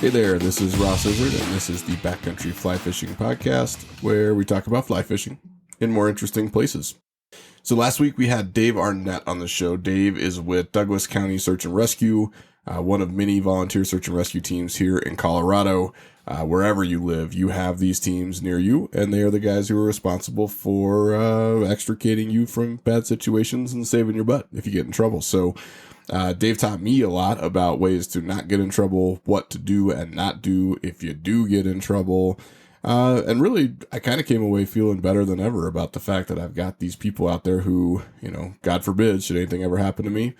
Hey there, this is Ross Izzard, and this is the Backcountry Fly Fishing Podcast, where we talk about fly fishing in more interesting places. So last week we had Dave Arnett on the show. Dave is with Douglas County Search and Rescue, one of many volunteer search and rescue teams here in Colorado. Wherever you live, you have these teams near you, and they are the guys who are responsible for extricating you from bad situations and saving your butt if you get in trouble. So Dave taught me a lot about ways to not get in trouble, what to do and not do if you do get in trouble. And really, I kind of came away feeling better than ever about the fact that I've got these people out there who, God forbid, should anything ever happen to me,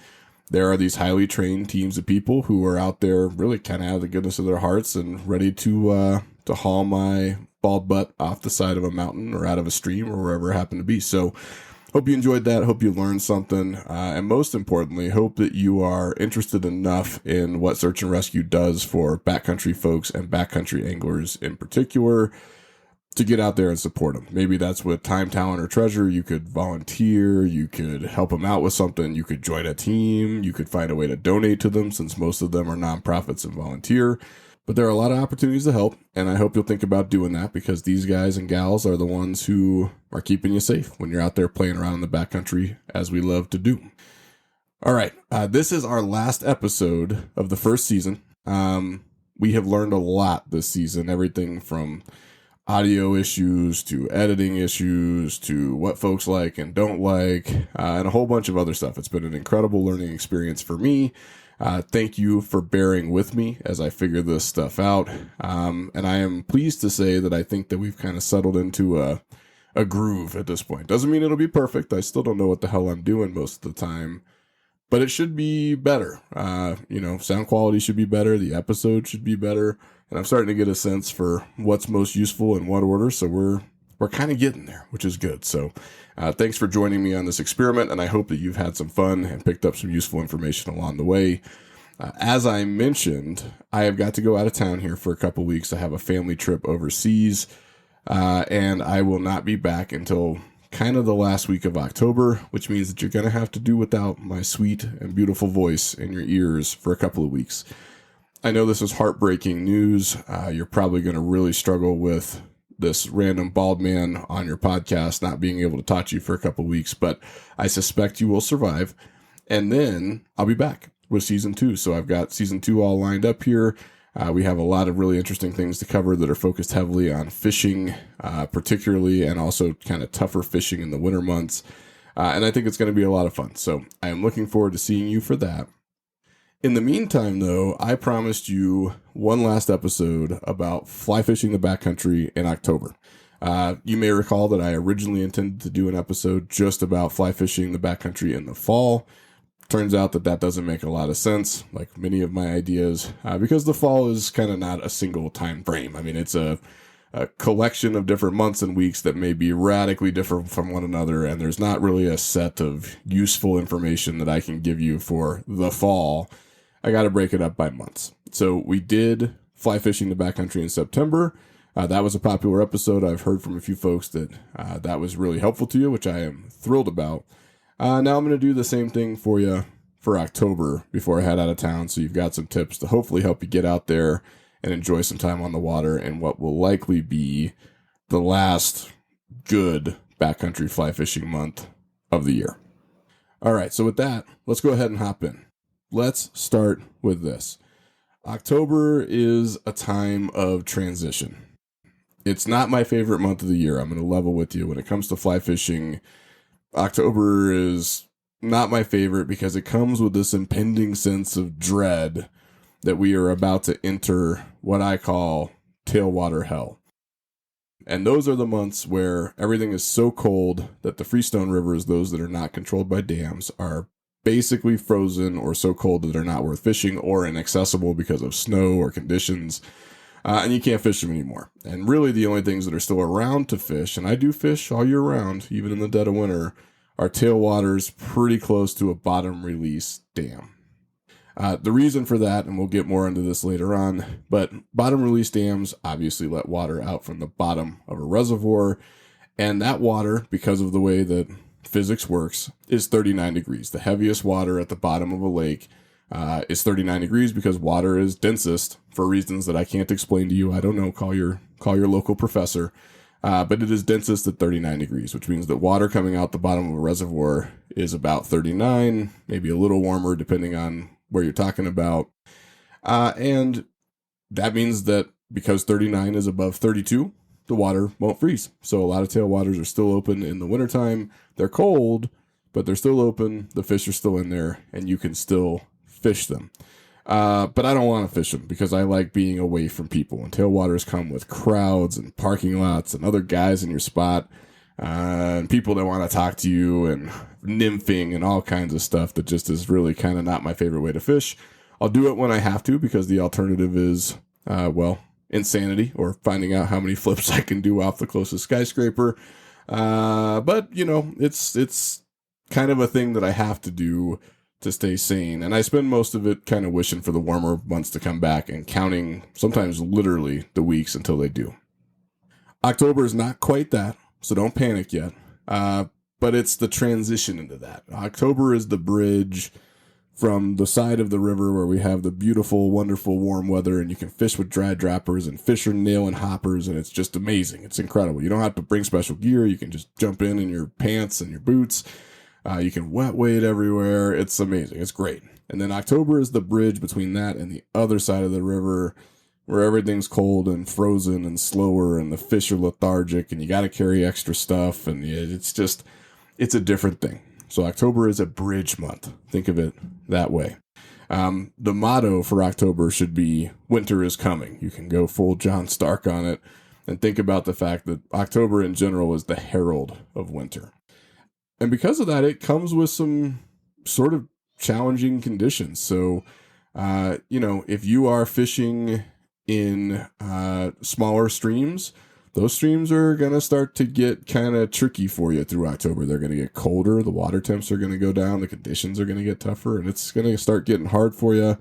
there are these highly trained teams of people who are out there really kind of out of the goodness of their hearts and ready to haul my bald butt off the side of a mountain or out of a stream or wherever it happened to be. So hope you enjoyed that. Hope you learned something. And most importantly, hope that you are interested enough in what search and rescue does for backcountry folks and backcountry anglers in particular to get out there and support them. Maybe that's with time, talent, or treasure. You could volunteer. You could help them out with something. You could join a team. You could find a way to donate to them, since most of them are nonprofits and volunteer. But there are a lot of opportunities to help, and I hope you'll think about doing that, because these guys and gals are the ones who are keeping you safe when you're out there playing around in the backcountry, as we love to do. All right, this is our last episode of the first season. We have learned a lot this season, everything from audio issues to editing issues to what folks like and don't like, and a whole bunch of other stuff. It's been an incredible learning experience for me. Thank you for bearing with me as I figure this stuff out. And I am pleased to say that I think that we've kind of settled into a groove at this point. Doesn't mean it'll be perfect. I still don't know what the hell I'm doing most of the time, but it should be better. Sound quality should be better. The episode should be better. And I'm starting to get a sense for what's most useful in what order. So we're kind of getting there, which is good. So thanks for joining me on this experiment, and I hope that you've had some fun and picked up some useful information along the way. As I mentioned, I have got to go out of town here for a couple weeks. I have a family trip overseas, and I will not be back until kind of the last week of October, which means that you're going to have to do without my sweet and beautiful voice in your ears for a couple of weeks. I know this is heartbreaking news. You're probably going to really struggle with this random bald man on your podcast not being able to talk to you for a couple of weeks, but I suspect you will survive. And then I'll be back with season 2. So I've got season 2 all lined up here. We have a lot of really interesting things to cover that are focused heavily on fishing, particularly, and also kind of tougher fishing in the winter months. And I think it's going to be a lot of fun. So I am looking forward to seeing you for that. In the meantime, though, I promised you one last episode about fly fishing the backcountry in October. You may recall that I originally intended to do an episode just about fly fishing the backcountry in the fall. Turns out that doesn't make a lot of sense, like many of my ideas, because the fall is kind of not a single time frame. I mean, it's a collection of different months and weeks that may be radically different from one another, and there's not really a set of useful information that I can give you for the fall. I got to break it up by months. So we did fly fishing the backcountry in September. That was a popular episode. I've heard from a few folks that that was really helpful to you, which I am thrilled about. Now I'm going to do the same thing for you for October before I head out of town. So you've got some tips to hopefully help you get out there and enjoy some time on the water in what will likely be the last good backcountry fly fishing month of the year. All right. So with that, let's go ahead and hop in. Let's start with this. October is a time of transition. It's not my favorite month of the year. I'm going to level with you. When it comes to fly fishing, October is not my favorite because it comes with this impending sense of dread that we are about to enter what I call tailwater hell. And those are the months where everything is so cold that the freestone rivers, those that are not controlled by dams, are basically frozen or so cold that they're not worth fishing or inaccessible because of snow or conditions, and you can't fish them anymore. And really the only things that are still around to fish, and I do fish all year round, even in the dead of winter, are tailwaters pretty close to a bottom release dam. The reason for that, and we'll get more into this later on, but bottom release dams obviously let water out from the bottom of a reservoir, and that water, because of the way that physics works, is 39 degrees. The heaviest water at the bottom of a lake is 39 degrees because water is densest for reasons that I can't explain to you. I don't know. Call your local professor. But it is densest at 39 degrees, which means that water coming out the bottom of a reservoir is about 39, maybe a little warmer depending on where you're talking about. And that means that because 39 is above 32, the water won't freeze. So a lot of tailwaters are still open in the wintertime. They're cold, but they're still open. The fish are still in there, and you can still fish them. But I don't want to fish them because I like being away from people. And tailwaters come with crowds and parking lots and other guys in your spot, and people that want to talk to you and nymphing and all kinds of stuff that just is really kind of not my favorite way to fish. I'll do it when I have to because the alternative is, insanity or finding out how many flips I can do off the closest skyscraper. But, it's kind of a thing that I have to do to stay sane. And I spend most of it kind of wishing for the warmer months to come back and counting sometimes literally the weeks until they do. October is not quite that, so don't panic yet. But it's the transition into that. October is the bridge from the side of the river where we have the beautiful, wonderful warm weather and you can fish with dry droppers and fish are nailing hoppers and it's just amazing. It's incredible. You don't have to bring special gear. You can just jump in your pants and your boots. You can wet wade everywhere. It's amazing. It's great. And then October is the bridge between that and the other side of the river where everything's cold and frozen and slower and the fish are lethargic and you got to carry extra stuff. And it's a different thing. So October is a bridge month. Think of it that way. The motto for October should be winter is coming. You can go full John Stark on it and think about the fact that October in general is the herald of winter. And because of that, it comes with some sort of challenging conditions. So, if you are fishing in smaller streams, those streams are going to start to get kind of tricky for you through October. They're going to get colder. The water temps are going to go down. The conditions are going to get tougher, and it's going to start getting hard for you.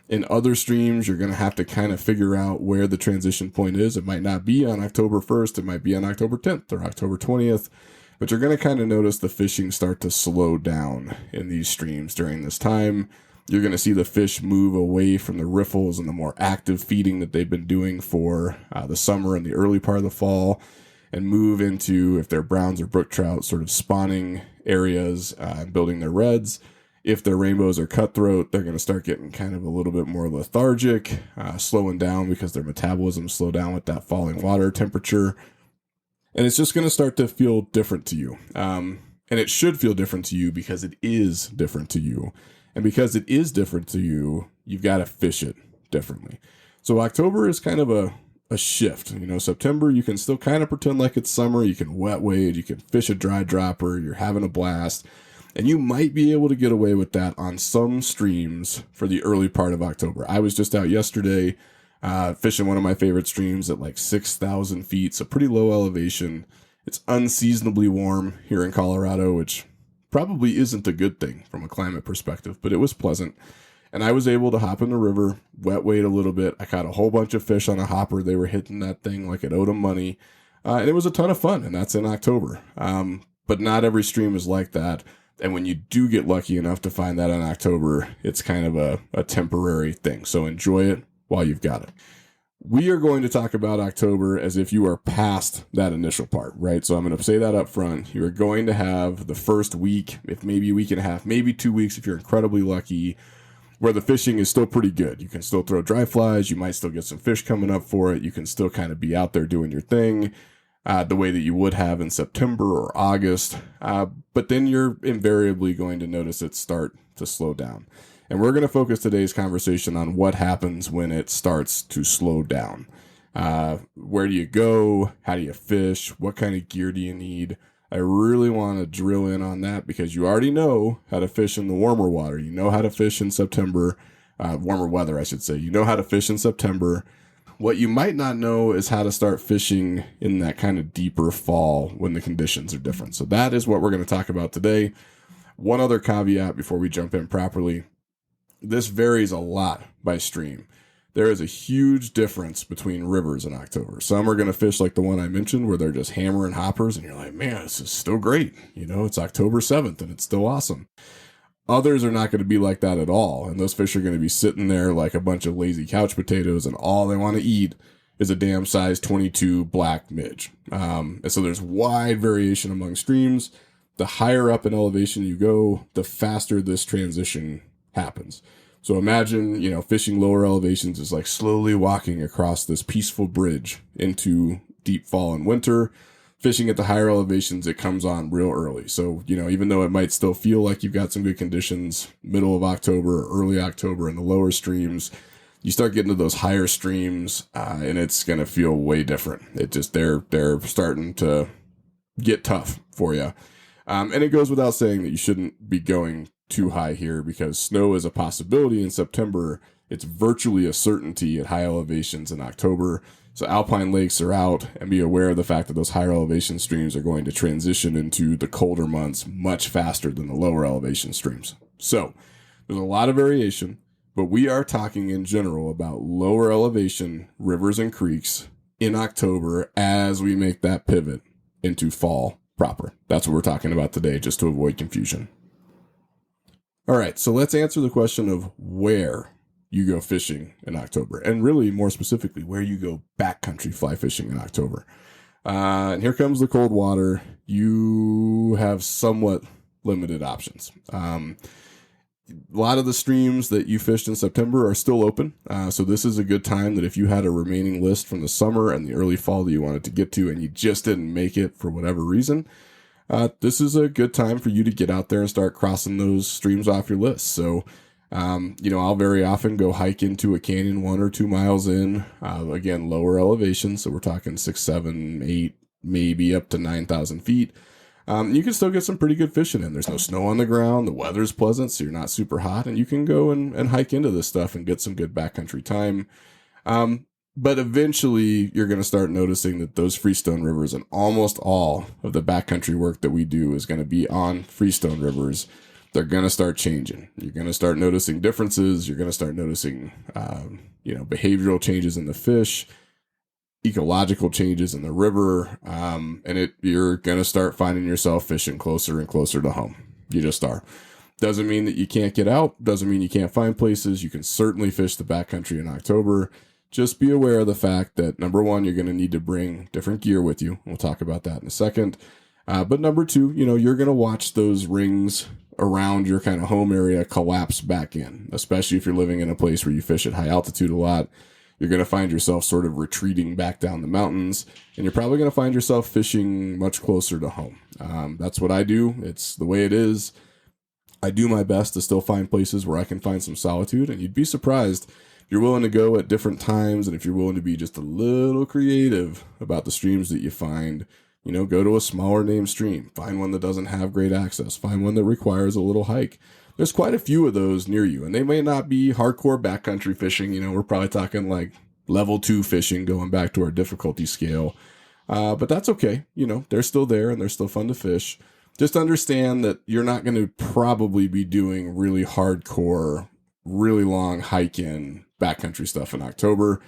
In other streams, you're going to have to kind of figure out where the transition point is. It might not be on October 1st. It might be on October 10th or October 20th. But you're going to kind of notice the fishing start to slow down in these streams during this time. You're going to see the fish move away from the riffles and the more active feeding that they've been doing for the summer and the early part of the fall and move into, if they're browns or brook trout, sort of spawning areas and building their reds. If they're rainbows or cutthroat, they're going to start getting kind of a little bit more lethargic, slowing down because their metabolism slow down with that falling water temperature. And it's just going to start to feel different to you. And it should feel different to you because it is different to you. And because it is different to you, you've got to fish it differently. So October is kind of a shift. September, you can still kind of pretend like it's summer. You can wet wade. You can fish a dry dropper. You're having a blast. And you might be able to get away with that on some streams for the early part of October. I was just out yesterday fishing one of my favorite streams at like 6,000 feet, so pretty low elevation. It's unseasonably warm here in Colorado, which probably isn't a good thing from a climate perspective, but it was pleasant. And I was able to hop in the river, wet wade a little bit. I caught a whole bunch of fish on a hopper. They were hitting that thing like it owed them money. And it was a ton of fun, and that's in October. But not every stream is like that. And when you do get lucky enough to find that in October, it's kind of a temporary thing. So enjoy it while you've got it. We are going to talk about October as if you are past that initial part, right? So I'm going to say that up front. You're going to have the first week, if maybe a week and a half, maybe 2 weeks if you're incredibly lucky, where the fishing is still pretty good. You can still throw dry flies. You might still get some fish coming up for it. You can still kind of be out there doing your thing the way that you would have in September or August. But then you're invariably going to notice it start to slow down. And we're going to focus today's conversation on what happens when it starts to slow down. Where do you go? How do you fish? What kind of gear do you need? I really want to drill in on that because you already know how to fish in the warmer water. You know how to fish in September, warmer weather, I should say. You know how to fish in September. What you might not know is how to start fishing in that kind of deeper fall when the conditions are different. So that is what we're going to talk about today. One other caveat before we jump in properly. This varies a lot by stream. There is a huge difference between rivers in October. Some are going to fish like the one I mentioned where they're just hammering hoppers and you're like, man, this is still great. It's October 7th and it's still awesome. Others are not going to be like that at all. And those fish are going to be sitting there like a bunch of lazy couch potatoes, and all they want to eat is a damn size 22 black midge. And so there's wide variation among streams. The higher up in elevation you go, the faster this transition happens. So imagine, fishing lower elevations is like slowly walking across this peaceful bridge into deep fall and winter. Fishing at the higher elevations, it comes on real early. So, even though it might still feel like you've got some good conditions, middle of October or early October in the lower streams, you start getting to those higher streams, and it's going to feel way different. It just, they're starting to get tough for you. And it goes without saying that you shouldn't be going too high here, because snow is a possibility in September. It's virtually a certainty at high elevations in October. So alpine lakes are out, and be aware of the fact that those higher elevation streams are going to transition into the colder months much faster than the lower elevation streams. So there's a lot of variation, but we are talking in general about lower elevation rivers and creeks in October as we make that pivot into fall proper. That's what we're talking about today, just to avoid confusion. All right, so let's answer the question of where you go fishing in October, and really more specifically, where you go backcountry fly fishing in October. And here comes the cold water. You have somewhat limited options. A lot of the streams that you fished in September are still open. So this is a good time that if you had a remaining list from the summer and the early fall that you wanted to get to, and you just didn't make it for whatever reason, this is a good time for you to get out there and start crossing those streams off your list. So, I'll very often go hike into a canyon 1 or 2 miles in, again, lower elevation. So we're talking 6, 7, 8, maybe up to 9,000 feet. You can still get some pretty good fishing in. There's no snow on the ground. The weather's pleasant, so you're not super hot, and you can go and hike into this stuff and get some good backcountry time. But eventually you're going to start noticing that those freestone rivers, and almost all of the backcountry work that we do is going to be on freestone rivers. They're going to start changing. You're going to start noticing differences. You're going to start noticing, behavioral changes in the fish, ecological changes in the river. You're going to start finding yourself fishing closer and closer to home. You just are. Doesn't mean that you can't get out. Doesn't mean you can't find places. You can certainly fish the backcountry in October. Just be aware of the fact that, number one, you're going to need to bring different gear with you. We'll talk about that in a second. But number two, you're going to watch those rings around your kind of home area collapse back in, especially if you're living in a place where you fish at high altitude a lot. You're going to find yourself sort of retreating back down the mountains, and you're probably going to find yourself fishing much closer to home. That's what I do. It's the way it is. I do my best to still find places where I can find some solitude, and you'd be surprised if you're willing to go at different times, and if you're willing to be just a little creative about the streams that you find. Go to a smaller named stream, find one that doesn't have great access, find one that requires a little hike. There's quite a few of those near you, and they may not be hardcore backcountry fishing. We're probably talking like level 2 fishing, going back to our difficulty scale. But that's okay. They're still there and they're still fun to fish. Just understand that you're not going to probably be doing really hardcore, really long hike-in backcountry stuff in October.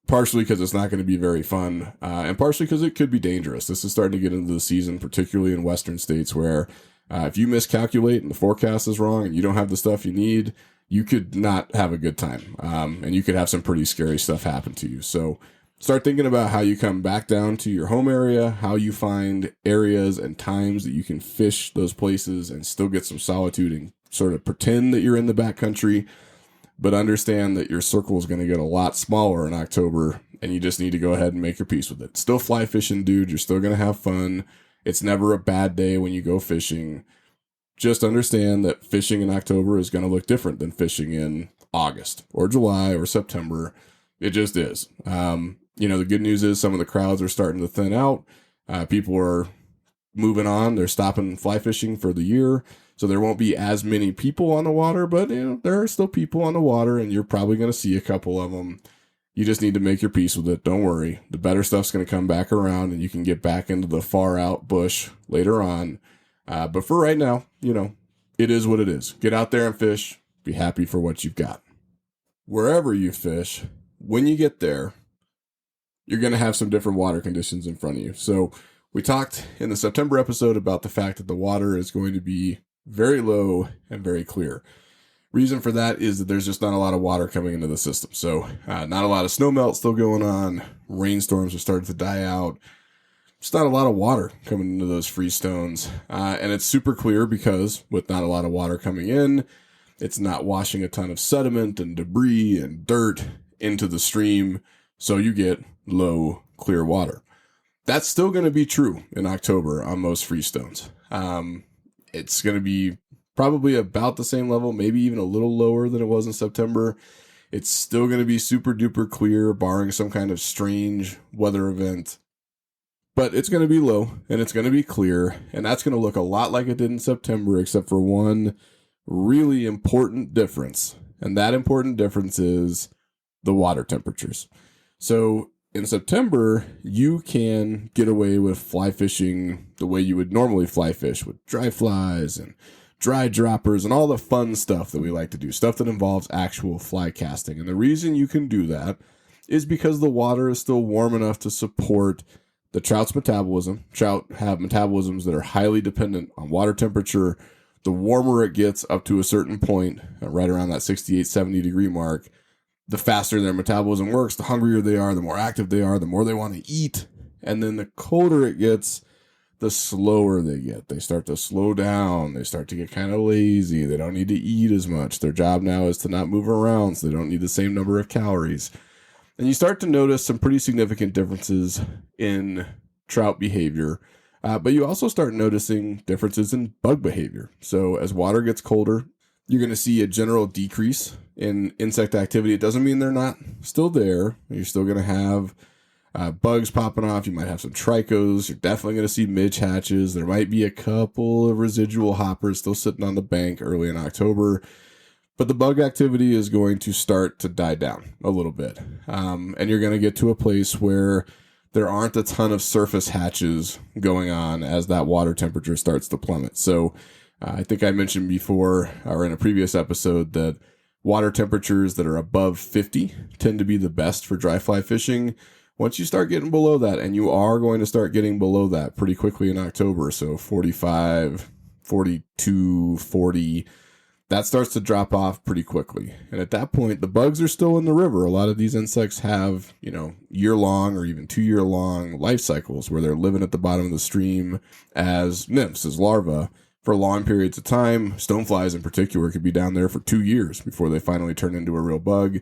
Partially because it's not going to be very fun, and partially because it could be dangerous. This is starting to get into the season, particularly in western states, where if you miscalculate and the forecast is wrong and you don't have the stuff you need, you could not have a good time, and you could have some pretty scary stuff happen to you. So start thinking about how you come back down to your home area, how you find areas and times that you can fish those places and still get some solitude and sort of pretend that you're in the backcountry. But understand that your circle is going to get a lot smaller in October, and you just need to go ahead and make your peace with it. Still fly fishing, dude. You're still going to have fun. It's never a bad day when you go fishing. Just understand that fishing in October is going to look different than fishing in August or July or September. It just is. The good news is some of the crowds are starting to thin out. People are moving on. They're stopping fly fishing for the year. So there won't be as many people on the water, but there are still people on the water, and you're probably going to see a couple of them. You just need to make your peace with it. Don't worry. The better stuff's going to come back around, and you can get back into the far out bush later on. But for right now, it is what it is. Get out there and fish. Be happy for what you've got. Wherever you fish, when you get there, you're going to have some different water conditions in front of you. So we talked in the September episode about the fact that the water is going to be very low and very clear. Reason for that is that there's just not a lot of water coming into the system. So not a lot of snow melt still going on. Rainstorms are starting to die out. Just not a lot of water coming into those freestones. And it's super clear because with not a lot of water coming in, it's not washing a ton of sediment and debris and dirt into the stream. So you get low, clear water. That's still going to be true in October on most freestones. It's going to be probably about the same level, maybe even a little lower than it was in September. It's still going to be super duper clear, barring some kind of strange weather event. But it's going to be low and it's going to be clear. And that's going to look a lot like it did in September, except for one really important difference. And that important difference is the water temperatures. So in September, you can get away with fly fishing the way you would normally fly fish, with dry flies and dry droppers and all the fun stuff that we like to do, stuff that involves actual fly casting. And the reason you can do that is because the water is still warm enough to support the trout's metabolism. Trout have metabolisms that are highly dependent on water temperature. The warmer it gets up to a certain point, right around that 68, 70 degree mark, the faster their metabolism works, the hungrier they are, the more active they are, the more they want to eat. And then the colder it gets, the slower they get. They start to slow down. They start to get kind of lazy. They don't need to eat as much. Their job now is to not move around, so they don't need the same number of calories. And you start to notice some pretty significant differences in trout behavior. But you also start noticing differences in bug behavior. So as water gets colder, you're going to see a general decrease in insect activity. It doesn't mean they're not still there. You're still going to have bugs popping off. You might have some trichos. You're definitely going to see midge hatches. There might be a couple of residual hoppers still sitting on the bank early in October. But the bug activity is going to start to die down a little bit. And you're going to get to a place where there aren't a ton of surface hatches going on as that water temperature starts to plummet. So I think I mentioned before or in a previous episode that water temperatures that are above 50 tend to be the best for dry fly fishing. Once you start getting below that, and you are going to start getting below that pretty quickly in October, so 45, 42, 40, that starts to drop off pretty quickly. And at that point, the bugs are still in the river. A lot of these insects have, year-long or even 2-year-long life cycles where they're living at the bottom of the stream as nymphs, as larvae, for long periods of time. Stoneflies in particular could be down there for 2 years before they finally turn into a real bug.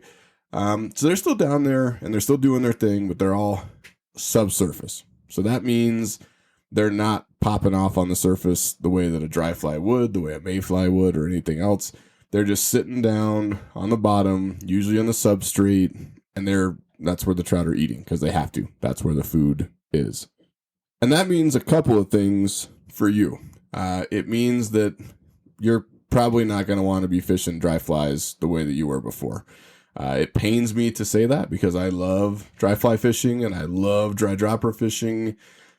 So they're still down there and they're still doing their thing, but they're all subsurface. So that means they're not popping off on the surface the way that a dry fly would, the way a mayfly would, or anything else. They're just sitting down on the bottom, usually on the substrate, and that's where the trout are eating because they have to. That's where the food is. And that means a couple of things for you. It means that you're probably not going to want to be fishing dry flies the way that you were before. It pains me to say that because I love dry fly fishing and I love dry dropper fishing,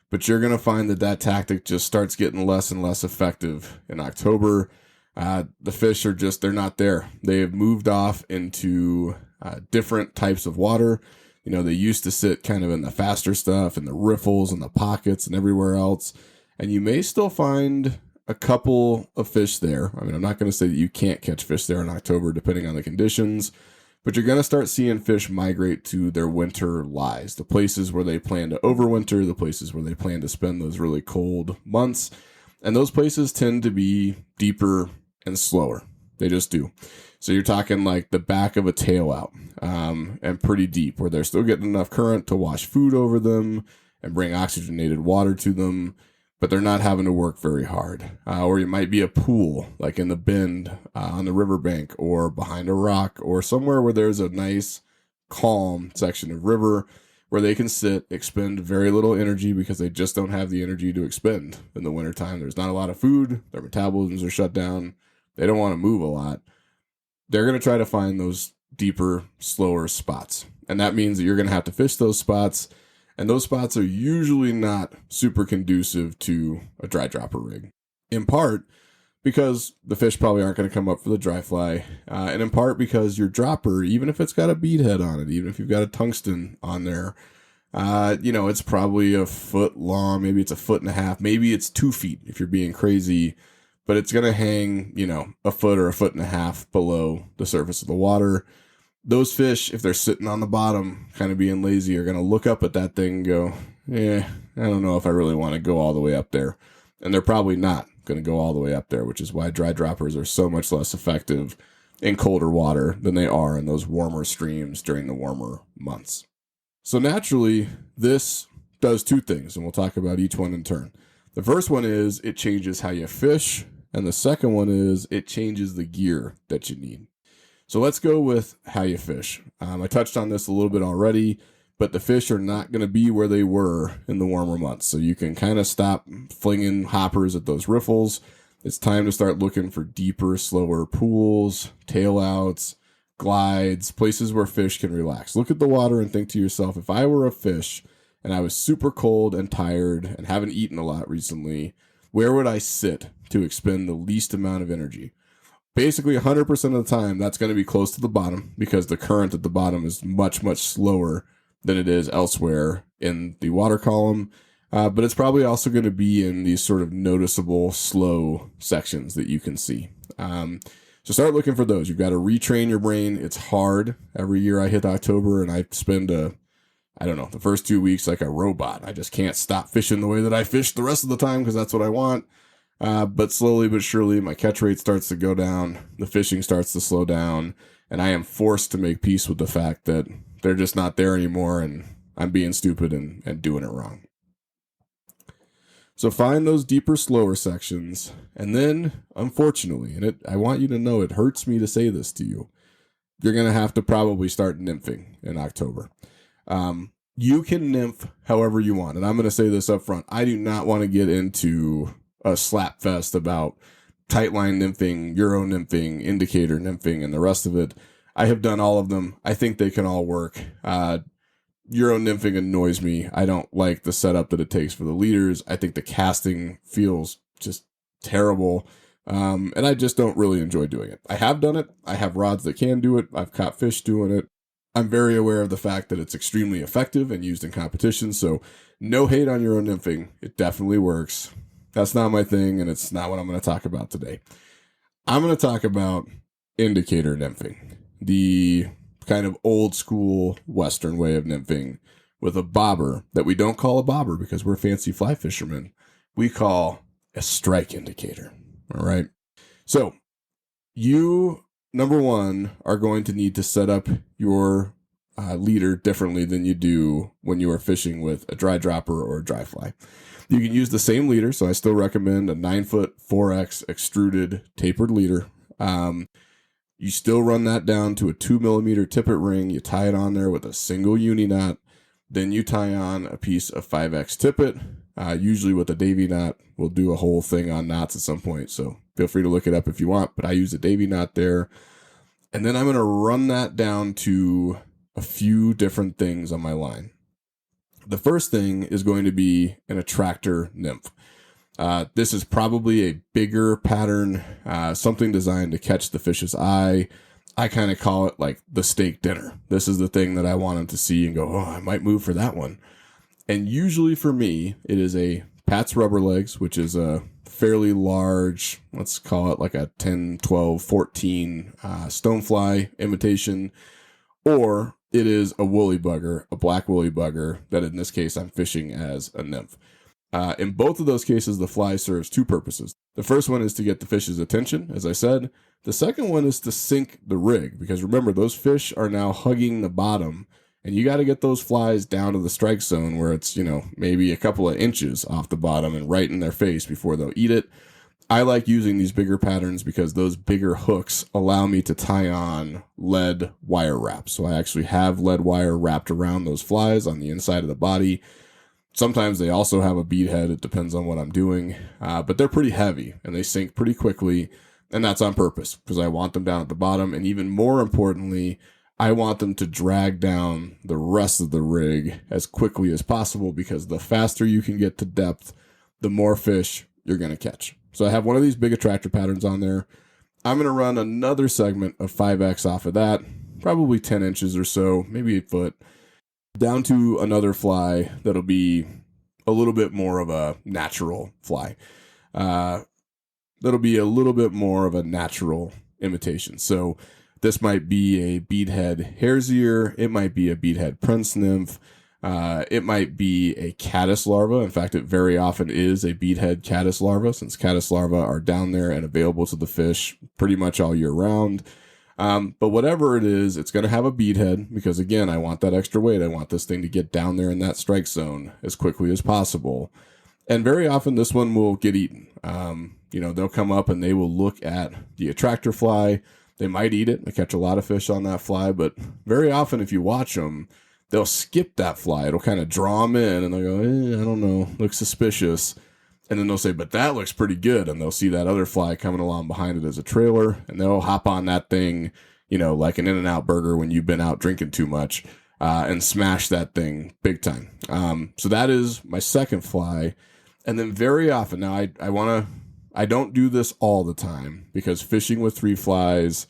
but you're going to find that tactic just starts getting less and less effective in October. The fish they're not there. They have moved off into different types of water. They used to sit kind of in the faster stuff and the riffles and the pockets and everywhere else. And you may still find a couple of fish there. I mean, I'm not going to say that you can't catch fish there in October depending on the conditions, but you're going to start seeing fish migrate to their winter lies, the places where they plan to overwinter, the places where they plan to spend those really cold months. And those places tend to be deeper and slower. They just do. So you're talking like the back of a tail out, and pretty deep, where they're still getting enough current to wash food over them and bring oxygenated water to them, but they're not having to work very hard. Or it might be a pool, like in the bend on the riverbank or behind a rock or somewhere where there's a nice, calm section of river where they can sit, expend very little energy because they just don't have the energy to expend in the wintertime. There's not a lot of food. Their metabolisms are shut down. They don't want to move a lot. They're going to try to find those deeper, slower spots. And that means that you're going to have to fish those spots. And those spots are usually not super conducive to a dry dropper rig. In part because the fish probably aren't going to come up for the dry fly. And in part because your dropper, even if it's got a bead head on it, even if you've got a tungsten on there, it's probably a foot long, maybe it's a foot and a half, maybe it's 2 feet if you're being crazy. but it's going to hang, a foot or a foot and a half below the surface of the water. Those fish, if they're sitting on the bottom, kind of being lazy, are going to look up at that thing and go, I don't know if I really want to go all the way up there. And they're probably not going to go all the way up there, which is why dry droppers are so much less effective in colder water than they are in those warmer streams during the warmer months. So naturally, this does two things, and we'll talk about each one in turn. The first one is it changes how you fish, and the second one is it changes the gear that you need. So let's go with how you fish. I touched on this a little bit already, but the fish are not going to be where they were in the warmer months. So you can kind of stop flinging hoppers at those riffles. It's time to start looking for deeper, slower pools, tail outs, glides, places where fish can relax. Look at the water and think to yourself, if I were a fish and I was super cold and tired and haven't eaten a lot recently, where would I sit to expend the least amount of energy? Basically, 100% of the time, that's going to be close to the bottom because the current at the bottom is much, much slower than it is elsewhere in the water column. But it's probably also going to be in these sort of noticeable, slow sections that you can see. So start looking for those. You've got to retrain your brain. It's hard. Every year I hit October and I spend the first 2 weeks like a robot. I just can't stop fishing the way that I fish the rest of the time because that's what I want. But slowly but surely, my catch rate starts to go down, the fishing starts to slow down, and I am forced to make peace with the fact that they're just not there anymore, and I'm being stupid and doing it wrong. So find those deeper, slower sections, and then, unfortunately, and I want you to know it hurts me to say this to you, you're going to have to probably start nymphing in October. You can nymph however you want, and I'm going to say this up front. I do not want to get into a slap fest about tightline nymphing, Euro nymphing, indicator nymphing, and the rest of it. I have done all of them. I think they can all work. Euro nymphing annoys me. I don't like the setup that it takes for the leaders. I think the casting feels just terrible. And I just don't really enjoy doing it. I have done it. I have rods that can do it. I've caught fish doing it. I'm very aware of the fact that it's extremely effective and used in competition. So no hate on Euro nymphing. It definitely works. That's not my thing, and it's not what I'm going to talk about today. I'm going to talk about indicator nymphing, the kind of old school Western way of nymphing with a bobber that we don't call a bobber because we're fancy fly fishermen. We call a strike indicator. All right. So you, number one, are going to need to set up your leader differently than you do when you are fishing with a dry dropper or a dry fly. You can use the same leader, so I still recommend a 9-foot 4X extruded tapered leader. You still run that down to a 2mm tippet ring. You tie it on there with a single uni knot. Then you tie on a piece of 5X tippet, usually with a Davy knot. We'll do a whole thing on knots at some point, so feel free to look it up if you want, but I use a Davy knot there. And then I'm going to run that down to a few different things on my line. The first thing is going to be an attractor nymph. This is probably a bigger pattern, something designed to catch the fish's eye. I kind of call it like the steak dinner. This is the thing that I want them to see and go, oh, I might move for that one. And usually for me, it is a Pat's Rubber Legs, which is a fairly large, let's call it like a 10, 12, 14 stonefly imitation, or it is a woolly bugger, a black woolly bugger, that in this case I'm fishing as a nymph. In both of those cases, the fly serves two purposes. The first one is to get the fish's attention, as I said. The second one is to sink the rig, because remember, those fish are now hugging the bottom, and you got to get those flies down to the strike zone where it's, maybe a couple of inches off the bottom and right in their face before they'll eat it. I like using these bigger patterns because those bigger hooks allow me to tie on lead wire wrap. So I actually have lead wire wrapped around those flies on the inside of the body. Sometimes they also have a bead head. It depends on what I'm doing. But they're pretty heavy and they sink pretty quickly. And that's on purpose because I want them down at the bottom. And even more importantly, I want them to drag down the rest of the rig as quickly as possible because the faster you can get to depth, the more fish you're going to catch. So I have one of these big attractor patterns on there. I'm going to run another segment of 5X off of that, probably 10 inches or so, maybe 8 foot, down to another fly that'll be a little bit more of a natural fly. that'll be a little bit more of a natural imitation. So this might be a beadhead hare's ear. It might be a beadhead prince nymph. It might be a caddis larva. In fact, it very often is a beadhead caddis larva, since caddis larvae are down there and available to the fish pretty much all year round. But whatever it is, it's going to have a beadhead because, again, I want that extra weight. I want this thing to get down there in that strike zone as quickly as possible. And very often this one will get eaten. They'll come up and they will look at the attractor fly. They might eat it. I catch a lot of fish on that fly, but very often if you watch them, they'll skip that fly. It'll kind of draw them in and they'll go, I don't know, looks suspicious. And then they'll say, but that looks pretty good. And they'll see that other fly coming along behind it as a trailer, and they'll hop on that thing, like an In-N-Out burger when you've been out drinking too much, and smash that thing big time. So that is my second fly. And then very often, now I don't do this all the time, because fishing with 3 flies,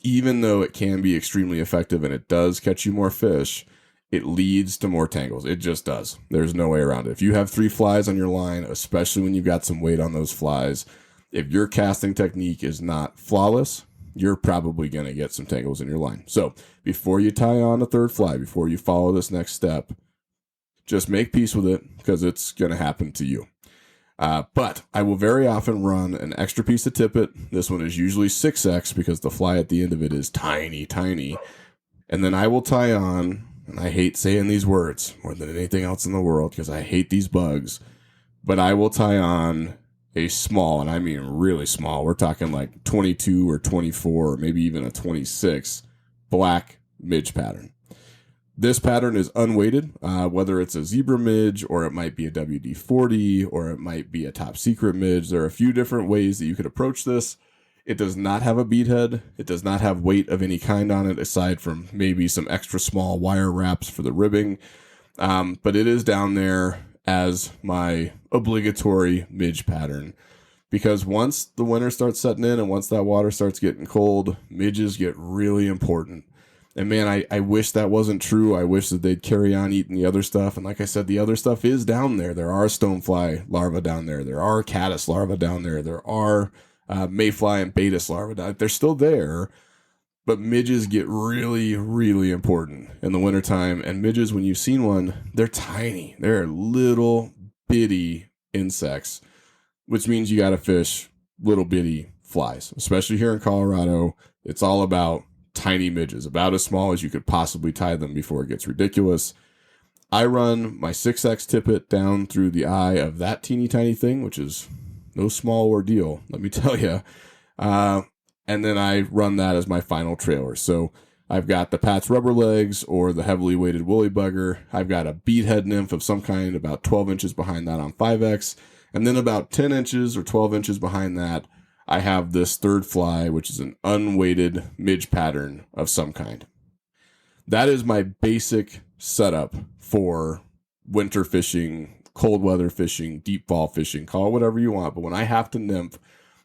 even though it can be extremely effective and it does catch you more fish, it leads to more tangles. It just does. There's no way around it. If you have 3 flies on your line, especially when you've got some weight on those flies, if your casting technique is not flawless, you're probably going to get some tangles in your line. So before you tie on a 3rd fly, before you follow this next step, just make peace with it, because it's going to happen to you. But I will very often run an extra piece of tippet. This one is usually 6X because the fly at the end of it is tiny, tiny. And then I will tie on, and I hate saying these words more than anything else in the world because I hate these bugs, but I will tie on a small, and I mean really small, we're talking like 22 or 24 or maybe even a 26 black midge pattern. This pattern is unweighted, whether it's a zebra midge or it might be a WD-40 or it might be a top secret midge. There are a few different ways that you could approach this. It does not have a beadhead. It does not have weight of any kind on it aside from maybe some extra small wire wraps for the ribbing. But it is down there as my obligatory midge pattern, because once the winter starts setting in and once that water starts getting cold, midges get really important. And man, I wish that wasn't true. I wish that they'd carry on eating the other stuff. And like I said, the other stuff is down there. There are stonefly larvae down there. There are caddis larvae down there. There are mayfly and baetis larvae. They're still there, but midges get really, really important in the wintertime. And midges, when you've seen one, they're tiny. They're little bitty insects, which means you got to fish little bitty flies, especially here in Colorado. It's all about tiny midges, about as small as you could possibly tie them before it gets ridiculous. I run my 6X tippet down through the eye of that teeny tiny thing, which is no small ordeal, let me tell you. And then I run that as my final trailer. So I've got the Pat's rubber legs or the heavily weighted woolly bugger. I've got a beadhead nymph of some kind about 12 inches behind that on 5X. And then about 10 inches or 12 inches behind that, I have this 3rd fly, which is an unweighted midge pattern of some kind. That is my basic setup for winter fishing, cold weather fishing, deep fall fishing, call it whatever you want. But when I have to nymph,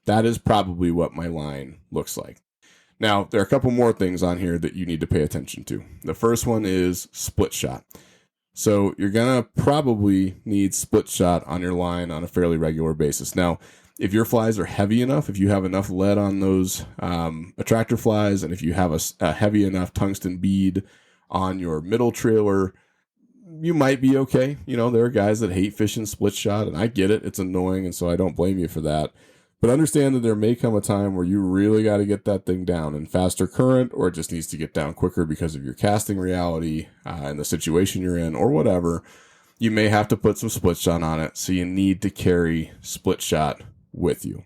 that is probably what my line looks like. Now, there are a couple more things on here that you need to pay attention to. The first one is split shot. So you're going to probably need split shot on your line on a fairly regular basis. Now, if your flies are heavy enough, if you have enough lead on those attractor flies, and if you have a heavy enough tungsten bead on your middle trailer, you might be okay. There are guys that hate fishing split shot, and I get it. It's annoying, and so I don't blame you for that. But understand that there may come a time where you really got to get that thing down in faster current, or it just needs to get down quicker because of your casting reality and the situation you're in, or whatever. You may have to put some split shot on it, so you need to carry split shot with you.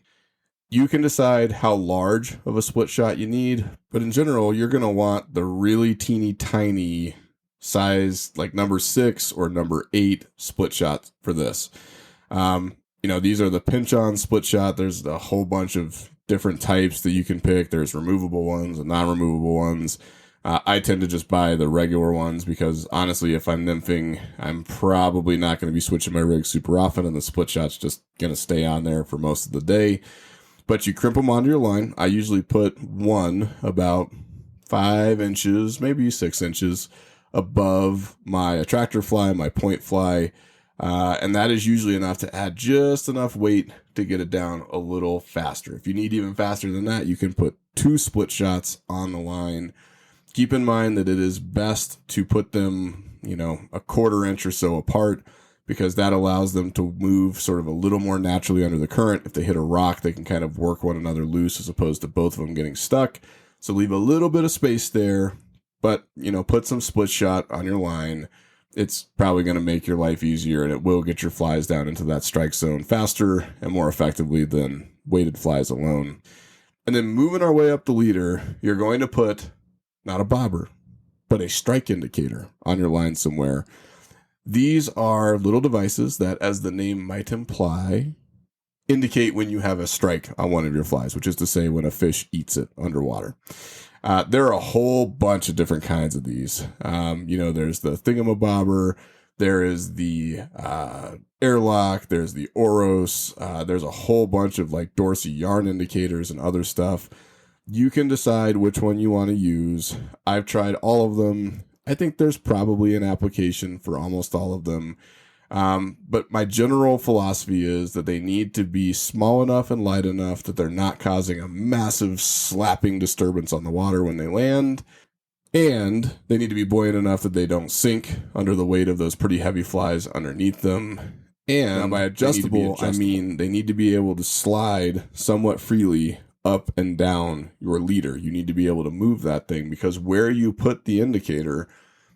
You can decide how large of a split shot you need, but in general, you're going to want the really teeny tiny size, like number 6 or number 8 split shot for this. These are the pinch-on split shot. There's a whole bunch of different types that you can pick. There's removable ones and non-removable ones. I tend to just buy the regular ones because, honestly, if I'm nymphing, I'm probably not going to be switching my rig super often, and the split shot's just going to stay on there for most of the day. But you crimp them onto your line. I usually put one about 5 inches, maybe 6 inches above my attractor fly, my point fly. And that is usually enough to add just enough weight to get it down a little faster. If you need even faster than that, you can put 2 split shots on the line. Keep in mind that it is best to put them, a quarter inch or so apart, because that allows them to move sort of a little more naturally under the current. If they hit a rock, they can kind of work one another loose as opposed to both of them getting stuck. So leave a little bit of space there, but, put some split shot on your line. It's probably going to make your life easier, and it will get your flies down into that strike zone faster and more effectively than weighted flies alone. And then moving our way up the leader, you're going to put not a bobber, but a strike indicator on your line somewhere. These are little devices that, as the name might imply, indicate when you have a strike on one of your flies, which is to say when a fish eats it underwater. There are a whole bunch of different kinds of these. There's the thingamabobber, there is the airlock, there's the Oros, there's a whole bunch of like Dorsey yarn indicators and other stuff. You can decide which one you want to use. I've tried all of them. I think there's probably an application for almost all of them. But my general philosophy is that they need to be small enough and light enough that they're not causing a massive slapping disturbance on the water when they land. And they need to be buoyant enough that they don't sink under the weight of those pretty heavy flies underneath them. And by adjustable, I mean they need to be able to slide somewhat freely up and down your leader. You need to be able to move that thing, because where you put the indicator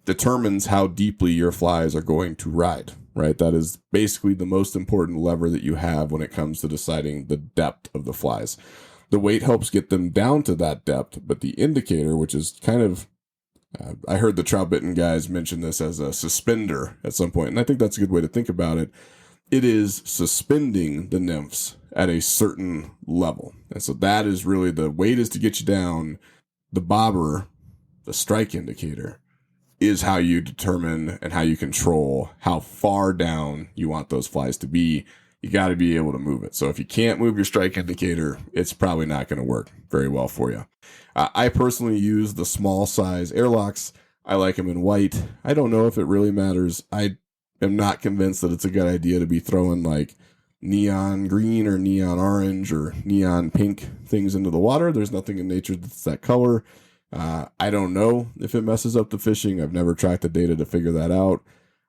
determines how deeply your flies are going to ride, right? That is basically the most important lever that you have when it comes to deciding the depth of the flies. The weight helps get them down to that depth, but the indicator, which is kind of, I heard the trout bitten guys mention this as a suspender at some point, and I think that's a good way to think about it. It is suspending the nymphs at a certain level. And so that is really the weight is to get you down. The bobber, the strike indicator, is how you determine and how you control how far down you want those flies to be. You got to be able to move it. So if you can't move your strike indicator, it's probably not going to work very well for you. I personally use the small size airlocks. I like them in white. I don't know if it really matters. I am not convinced that it's a good idea to be throwing like neon green or neon orange or neon pink things into the water. There's nothing in nature that's that color. I don't know if it messes up the fishing. I've never tracked the data to figure that out.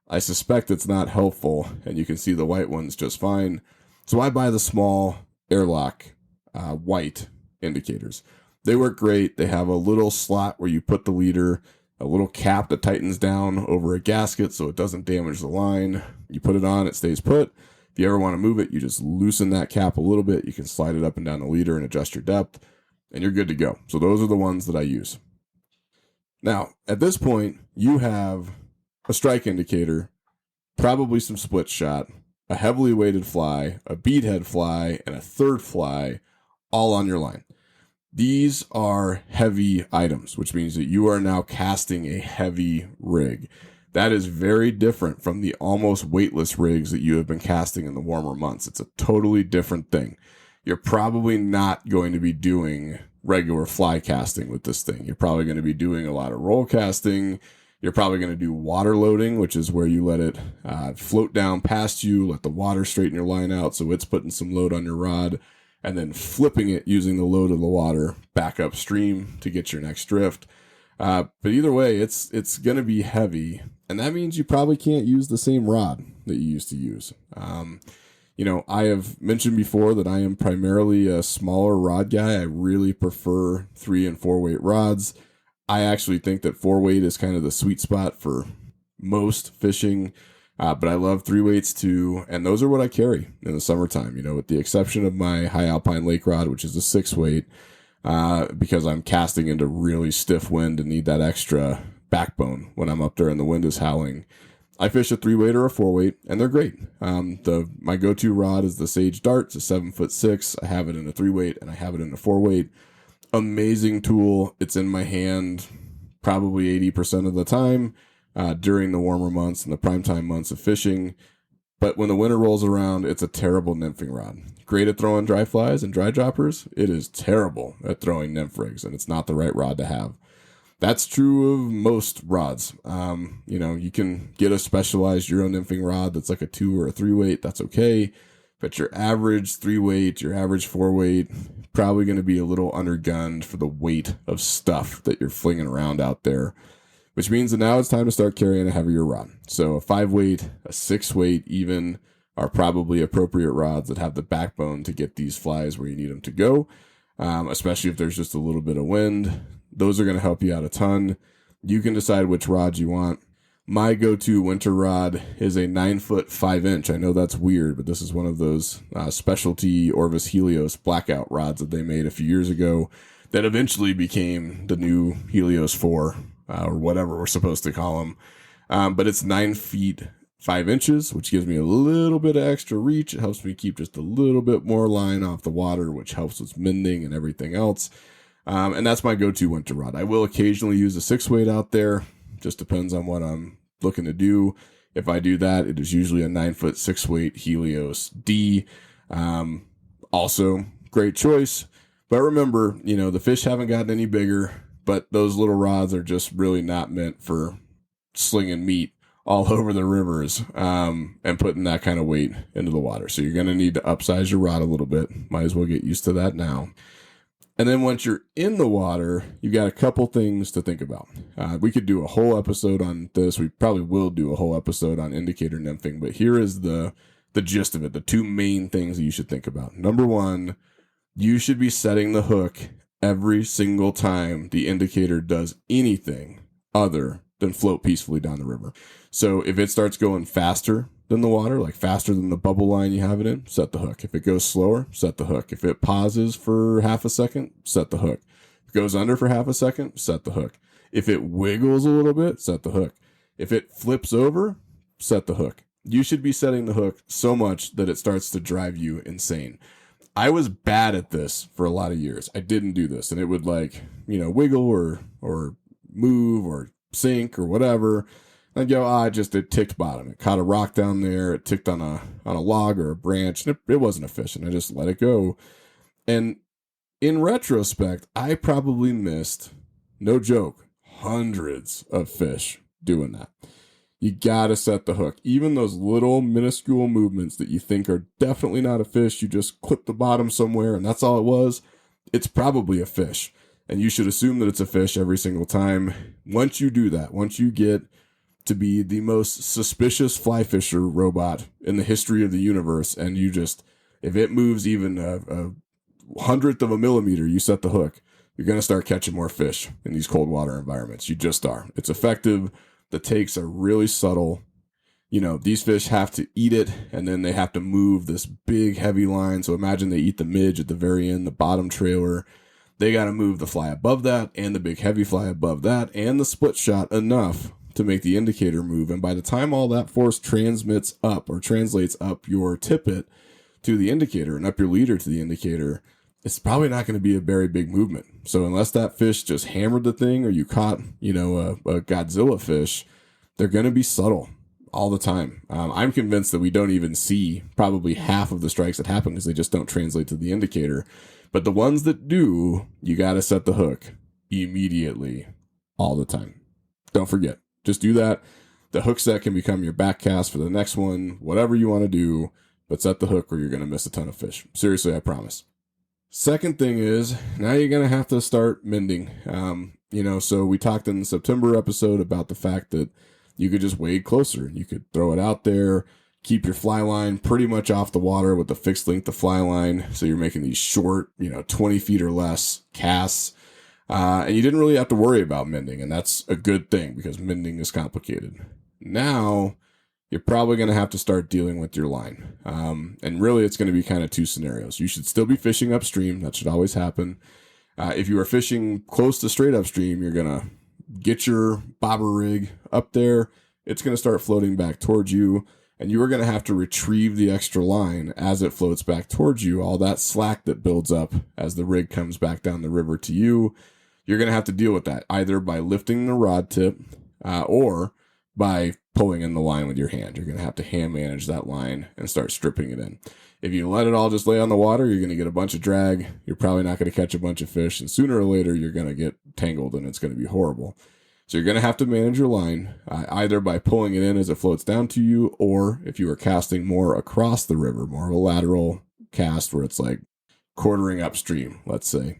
I suspect it's not helpful, and you can see the white ones just fine. So I buy the small airlock white indicators. They work great. They have a little slot where you put the leader, a little cap that tightens down over a gasket so it doesn't damage the line. You put it on, it stays put. If you ever want to move it, you just loosen that cap a little bit. You can slide it up and down the leader and adjust your depth, and you're good to go. So those are the ones that I use. Now, at this point, you have a strike indicator, probably some split shot, a heavily weighted fly, a beadhead fly, and a third fly all on your line. These are heavy items, which means that you are now casting a heavy rig. That is very different from the almost weightless rigs that you have been casting in the warmer months. It's a totally different thing. You're probably not going to be doing regular fly casting with this thing. You're probably going to be doing a lot of roll casting. You're probably going to do water loading, which is where you let it float down past you, let the water straighten your line out so it's putting some load on your rod, and then flipping it using the load of the water back upstream to get your next drift. But either way, it's going to be heavy, and that means you probably can't use the same rod that you used to use. I have mentioned before that I am primarily a smaller rod guy. I really prefer 3 and 4 weight rods. I actually think that 4 weight is kind of the sweet spot for most fishing, but I love 3 weights too, and those are what I carry in the summertime, with the exception of my high alpine lake rod, which is a 6 weight, because I'm casting into really stiff wind and need that extra backbone when I'm up there and the wind is howling. I fish a 3 weight or a 4 weight, and they're great. My go-to rod is the Sage Dart. It's a 7'6". I have it in a 3 weight, and I have it in a 4 weight. Amazing tool. It's in my hand probably 80% of the time during the warmer months and the primetime months of fishing. But when the winter rolls around, it's a terrible nymphing rod. Great at throwing dry flies and dry droppers. It is terrible at throwing nymph rigs, and it's not the right rod to have. That's true of most rods. You can get a specialized Euro nymphing rod that's like a 2 or a 3 weight. That's okay. But your average 3 weight, your average 4 weight, probably going to be a little undergunned for the weight of stuff that you're flinging around out there, which means that now it's time to start carrying a heavier rod. So a 5 weight, a 6 weight even are probably appropriate rods that have the backbone to get these flies where you need them to go, especially if there's just a little bit of wind. Those are going to help you out a ton. You can decide which rods you want. My go-to winter rod is a 9-foot 5-inch. I know that's weird, but this is one of those specialty Orvis Helios blackout rods that they made a few years ago that eventually became the new Helios 4 or whatever we're supposed to call them. But it's 9 feet 5 inches, which gives me a little bit of extra reach. It helps me keep just a little bit more line off the water, which helps with mending and everything else. And that's my go-to winter rod. I will occasionally use a 6 weight out there. Just depends on what I'm looking to do. If I do that, it is usually a 9-foot 6 weight Helios D. Also, great choice. But remember, the fish haven't gotten any bigger, but those little rods are just really not meant for slinging meat all over the rivers and putting that kind of weight into the water. So you're going to need to upsize your rod a little bit. Might as well get used to that now. And then once you're in the water, you've got a couple things to think about. We could do a whole episode on this. We probably will do a whole episode on indicator nymphing, but here is the gist of it. The 2 main things that you should think about. Number 1, you should be setting the hook every single time the indicator does anything other than float peacefully down the river. So if it starts going faster than the water, like faster than the bubble line you have it in, set the hook. If it goes slower, set the hook. If it pauses for half a second, set the hook. If it goes under for half a second, set the hook. If it wiggles a little bit, set the hook. If it flips over, set the hook. You should be setting the hook so much that it starts to drive you insane. I was bad at this for a lot of years. I didn't do this, and it would wiggle or move or sink or whatever. I'd go, it ticked bottom. It caught a rock down there. It ticked on a log or a branch, and it wasn't a fish, and I just let it go. And in retrospect, I probably missed, no joke, hundreds of fish doing that. You gotta set the hook. Even those little minuscule movements that you think are definitely not a fish, you just clip the bottom somewhere and that's all it was, it's probably a fish. And you should assume that it's a fish every single time. Once you do that, once you get to be the most suspicious fly fisher robot in the history of the universe, and if it moves even a hundredth of a millimeter, you set the hook, you're going to start catching more fish in these cold water environments. You just are. It's effective. The takes are really subtle. These fish have to eat it, and then they have to move this big, heavy line. So imagine they eat the midge at the very end, the bottom trailer. They got to move the fly above that and the big, heavy fly above that and the split shot enough to make the indicator move. And by the time all that force transmits up or translates up your tippet to the indicator and up your leader to the indicator, it's probably not going to be a very big movement. So unless that fish just hammered the thing or you caught, a Godzilla fish, they're going to be subtle all the time. I'm convinced that we don't even see probably half of the strikes that happen because they just don't translate to the indicator. But the ones that do, you got to set the hook immediately all the time. Don't forget. Just do that. The hook set can become your back cast for the next one, whatever you want to do, but set the hook or you're going to miss a ton of fish. Seriously, I promise. Second thing is, now you're going to have to start mending. So we talked in the September episode about the fact that you could just wade closer. You could throw it out there, keep your fly line pretty much off the water with the fixed length of fly line. So you're making these short, 20 feet or less casts. And you didn't really have to worry about mending, and that's a good thing because mending is complicated. Now, you're probably going to have to start dealing with your line. And really, it's going to be kind of 2 scenarios. You should still be fishing upstream. That should always happen. If you are fishing close to straight upstream, you're going to get your bobber rig up there. It's going to start floating back towards you, and you are going to have to retrieve the extra line as it floats back towards you. All that slack that builds up as the rig comes back down the river to you, you're going to have to deal with that either by lifting the rod tip or by pulling in the line with your hand. You're going to have to hand manage that line and start stripping it in. If you let it all just lay on the water, you're going to get a bunch of drag. You're probably not going to catch a bunch of fish. And sooner or later, you're going to get tangled and it's going to be horrible. So you're going to have to manage your line either by pulling it in as it floats down to you, or if you are casting more across the river, more of a lateral cast where it's like quartering upstream, let's say.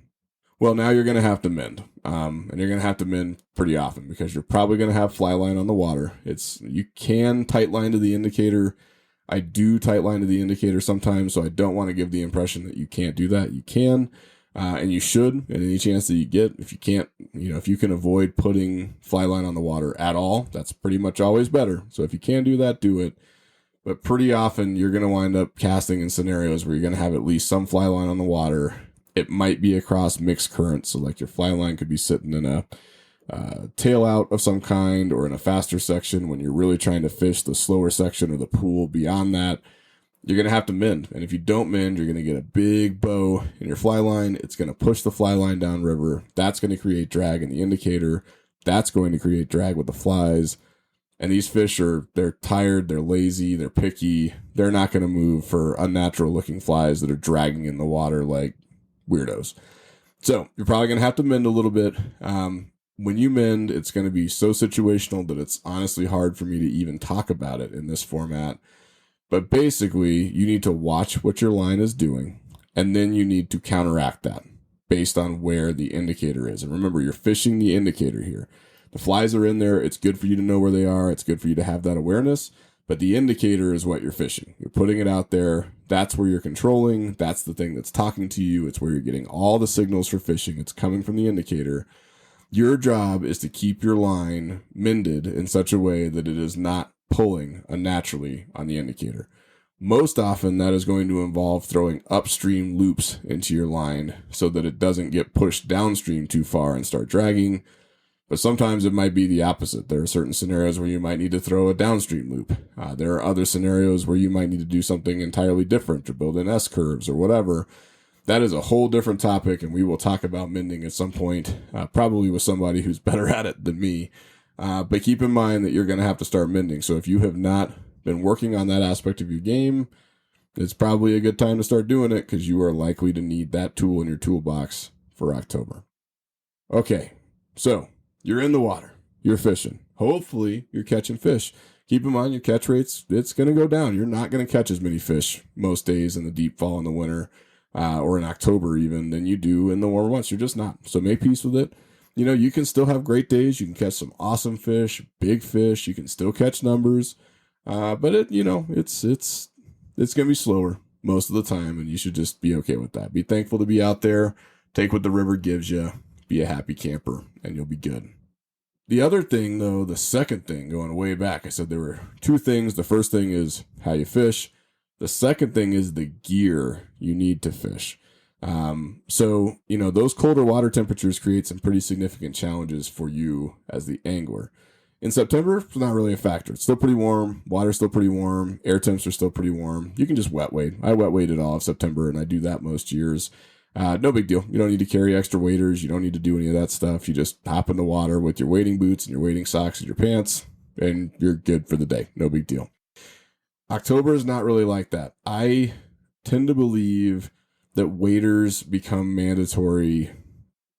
Well, now you're going to have to mend, and you're going to have to mend pretty often because you're probably going to have fly line on the water. You can tight line to the indicator. I do tight line to the indicator sometimes, so I don't want to give the impression that you can't do that. You can. And you should, at any chance that you get. If you can't, if you can avoid putting fly line on the water at all, that's pretty much always better. So if you can do that, do it. But pretty often you're going to wind up casting in scenarios where you're going to have at least some fly line on the water. It might be across mixed currents. So like your fly line could be sitting in a tail out of some kind or in a faster section when you're really trying to fish the slower section or the pool beyond that. You're going to have to mend. And if you don't mend, you're going to get a big bow in your fly line. It's going to push the fly line downriver. That's going to create drag in the indicator. That's going to create drag with the flies. And these fish they're tired, they're lazy, they're picky. They're not going to move for unnatural looking flies that are dragging in the water like weirdos. So you're probably going to have to mend a little bit. When you mend, it's going to be so situational that it's honestly hard for me to even talk about it in this format. But basically, you need to watch what your line is doing, and then you need to counteract that based on where the indicator is. And remember, you're fishing the indicator here. The flies are in there. It's good for you to know where they are. It's good for you to have that awareness. But the indicator is what you're fishing. You're putting it out there. That's where you're controlling. That's the thing that's talking to you. It's where you're getting all the signals for fishing. It's coming from the indicator. Your job is to keep your line mended in such a way that it is not pulling unnaturally on the indicator. Most often that is going to involve throwing upstream loops into your line so that it doesn't get pushed downstream too far and start dragging. But sometimes it might be the opposite. There are certain scenarios where you might need to throw a downstream loop. There are other scenarios where you might need to do something entirely different or build in S-curves or whatever. That is a whole different topic, and we will talk about mending at some point, probably with somebody who's better at it than me. But keep in mind that you're going to have to start mending. So if you have not been working on that aspect of your game, it's probably a good time to start doing it because you are likely to need that tool in your toolbox for October. Okay, so you're in the water. You're fishing. Hopefully, you're catching fish. Keep in mind your catch rates, it's going to go down. You're not going to catch as many fish most days in the deep fall and the winter or in October even than you do in the warmer months. You're just not. So make peace with it. You can still have great days. You can catch some awesome fish, big fish. You can still catch numbers. But it's going to be slower most of the time, and you should just be okay with that. Be thankful to be out there. Take what the river gives you. Be a happy camper, and you'll be good. The other thing, though, the second thing, going way back, I said there were two things. The first thing is how you fish. The second thing is the gear you need to fish. So those colder water temperatures create some pretty significant challenges for you as the angler. In September, it's not really a factor. It's still pretty warm. Water's still pretty warm. Air temps are still pretty warm. You can just wet wade. I wet waded all of September, and I do that most years. No big deal. You don't need to carry extra waders. You don't need to do any of that stuff. You just hop in the water with your wading boots and your wading socks and your pants, and you're good for the day. No big deal. October is not really like that. I tend to believe that waders become mandatory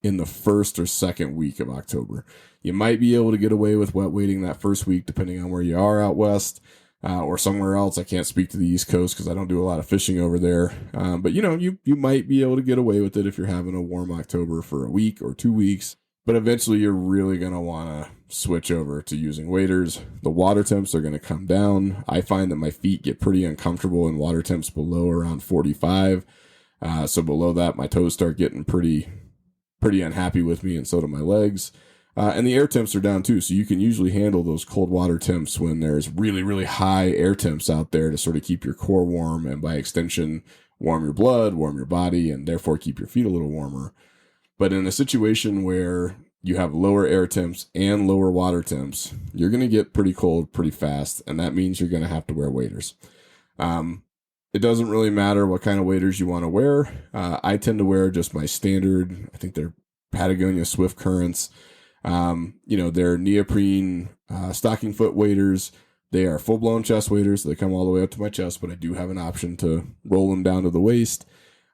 in the first or second week of October. You might be able to get away with wet wading that first week, depending on where you are out west or somewhere else. I can't speak to the East Coast because I don't do a lot of fishing over there. But you might be able to get away with it if you're having a warm October for a week or 2 weeks. But eventually you're really going to want to switch over to using waders. The water temps are going to come down. I find that my feet get pretty uncomfortable in water temps below around 45. So below that, my toes start getting pretty unhappy with me, and so do my legs. And the air temps are down too, so you can usually handle those cold water temps when there's really, really high air temps out there to sort of keep your core warm and by extension, warm your blood, warm your body, and therefore keep your feet a little warmer. But in a situation where you have lower air temps and lower water temps, you're going to get pretty cold pretty fast, and that means you're going to have to wear waders. It doesn't really matter what kind of waders you want to wear. I tend to wear just my standard, I think they're Patagonia Swift Currents. They're neoprene stocking foot waders. They are full-blown chest waders. So they come all the way up to my chest, but I do have an option to roll them down to the waist.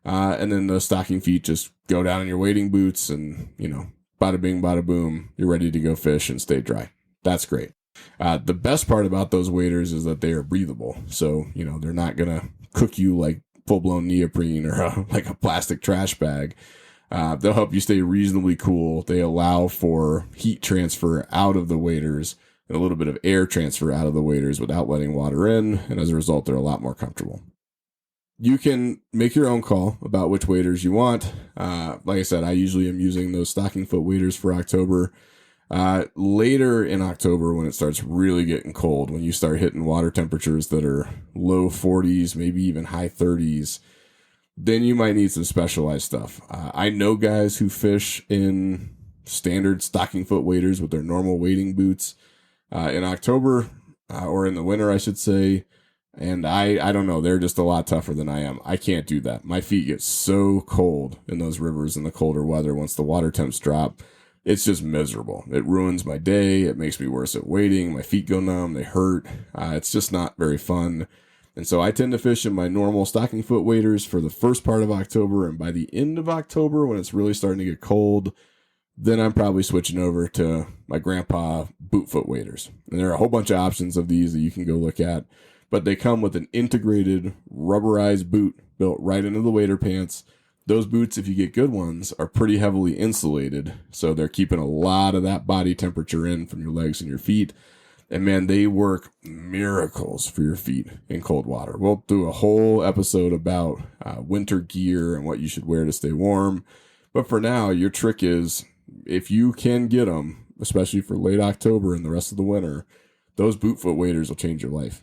And then the stocking feet just go down in your wading boots and, bada bing, bada boom, you're ready to go fish and stay dry. That's great. The best part about those waders is that they are breathable. So, they're not going to cook you like full-blown neoprene or like a plastic trash bag. They'll help you stay reasonably cool. They allow for heat transfer out of the waders and a little bit of air transfer out of the waders without letting water in. And as a result, they're a lot more comfortable. You can make your own call about which waders you want. Like I said, I usually am using those stocking foot waders for October. Later in October, when it starts really getting cold, when you start hitting water temperatures that are low 40s, maybe even high 30s, then you might need some specialized stuff. I know guys who fish in standard stocking foot waders with their normal wading boots in October, or in the winter, I should say. And I don't know, they're just a lot tougher than I am. I can't do that. My feet get so cold in those rivers in the colder weather. Once the water temps drop, it's just miserable. It ruins my day. It makes me worse at wading. My feet go numb. They hurt. It's just not very fun. And so I tend to fish in my normal stocking foot waders for the first part of October. And by the end of October, when it's really starting to get cold, then I'm probably switching over to my grandpa boot foot waders. And there are a whole bunch of options of these that you can go look at. But they come with an integrated rubberized boot built right into the wader pants. Those boots, if you get good ones, are pretty heavily insulated. So they're keeping a lot of that body temperature in from your legs and your feet. And man, they work miracles for your feet in cold water. We'll do a whole episode about winter gear and what you should wear to stay warm. But for now, your trick is, if you can get them, especially for late October and the rest of the winter, those boot foot waders will change your life.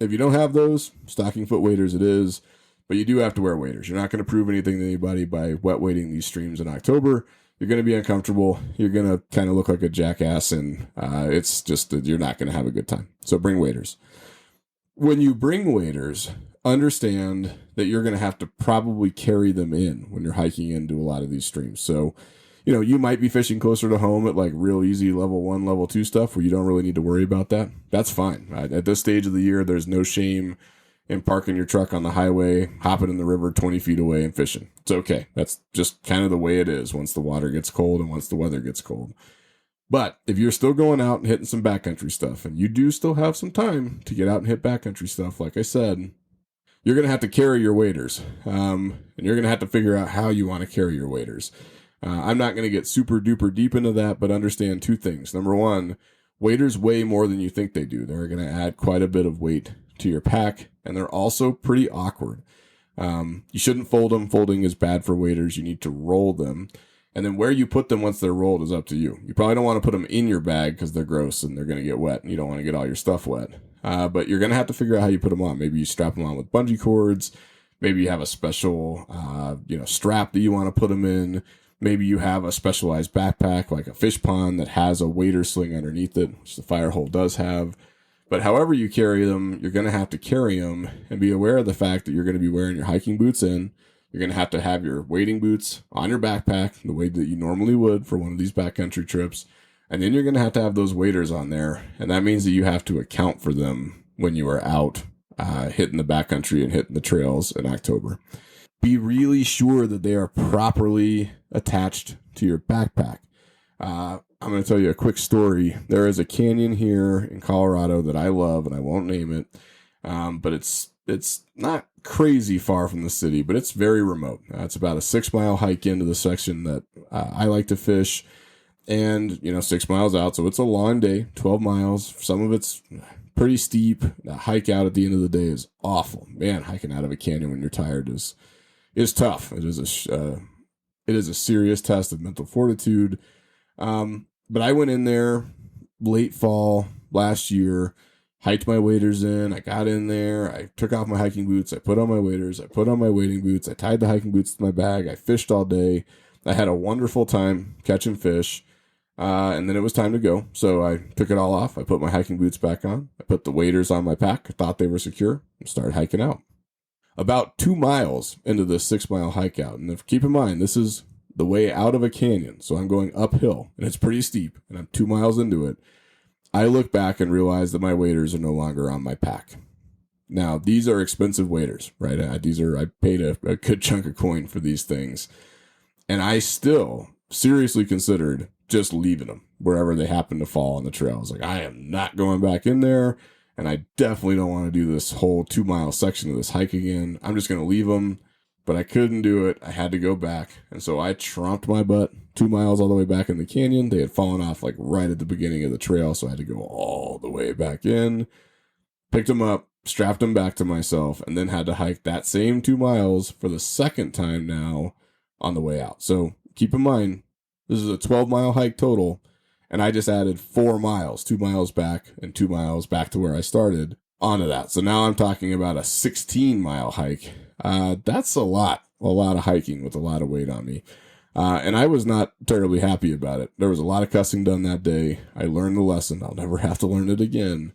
If you don't have those, stocking foot waders it is, but you do have to wear waders. You're not going to prove anything to anybody by wet wading these streams in October. You're going to be uncomfortable. You're going to kind of look like a jackass, and it's just that you're not going to have a good time. So bring waders. When you bring waders, understand that you're going to have to probably carry them in when you're hiking into a lot of these streams. So, you might be fishing closer to home at like real easy level 1, level 2 stuff where you don't really need to worry about that. That's fine. At this stage of the year, there's no shame in parking your truck on the highway, hopping in the river 20 feet away and fishing. It's okay. That's just kind of the way it is once the water gets cold and once the weather gets cold. But if you're still going out and hitting some backcountry stuff, and you do still have some time to get out and hit backcountry stuff, like I said, you're going to have to carry your waders. And you're going to have to figure out how you want to carry your waders. I'm not going to get super duper deep into that, but understand two things. Number one, waders weigh more than you think they do. They're going to add quite a bit of weight to your pack, and they're also pretty awkward. You shouldn't fold them. Folding is bad for waders. You need to roll them. And then where you put them once they're rolled is up to you. You probably don't want to put them in your bag because they're gross and they're going to get wet, and you don't want to get all your stuff wet. But you're going to have to figure out how you put them on. Maybe you strap them on with bungee cords. Maybe you have a special, strap that you want to put them in. Maybe you have a specialized backpack like a fish pond that has a wader sling underneath it, which the fire hole does have. But however you carry them, you're going to have to carry them and be aware of the fact that you're going to be wearing your hiking boots in. You're going to have your wading boots on your backpack the way that you normally would for one of these backcountry trips. And then you're going to have those waders on there. And that means that you have to account for them when you are out hitting the backcountry and hitting the trails in October. Be really sure that they are properly attached to your backpack. I'm going to tell you a quick story. There is a canyon here in Colorado that I love, and I won't name it, but it's not crazy far from the city, but it's very remote. It's about a 6-mile hike into the section that I like to fish, and 6 miles out, so it's a long day, 12 miles. Some of it's pretty steep. The hike out at the end of the day is awful. Man, hiking out of a canyon when you're tired is tough. It is a serious test of mental fortitude. But I went in there late fall last year, hiked my waders in. I got in there. I took off my hiking boots. I put on my waders. I put on my wading boots. I tied the hiking boots to my bag. I fished all day. I had a wonderful time catching fish. And then it was time to go. So I took it all off. I put my hiking boots back on. I put the waders on my pack. I thought they were secure and started hiking out. About 2 miles into this 6-mile hike out. And keep in mind, this is the way out of a canyon. So I'm going uphill and it's pretty steep and I'm 2 miles into it. I look back and realize that my waders are no longer on my pack. Now, these are expensive waders, right? I paid a good chunk of coin for these things. And I still seriously considered just leaving them wherever they happen to fall on the trail. I was like, I am not going back in there, and I definitely don't want to do this whole 2-mile section of this hike again. I'm just going to leave them, but I couldn't do it. I had to go back, and so I tromped my butt 2 miles all the way back in the canyon. They had fallen off like right at the beginning of the trail, so I had to go all the way back in, picked them up, strapped them back to myself, and then had to hike that same 2 miles for the second time now on the way out. So keep in mind, this is a 12-mile hike total, and I just added 4 miles, 2 miles back and 2 miles back to where I started onto that. So now I'm talking about a 16-mile hike. That's a lot of hiking with a lot of weight on me. And I was not terribly happy about it. There was a lot of cussing done that day. I learned the lesson. I'll never have to learn it again.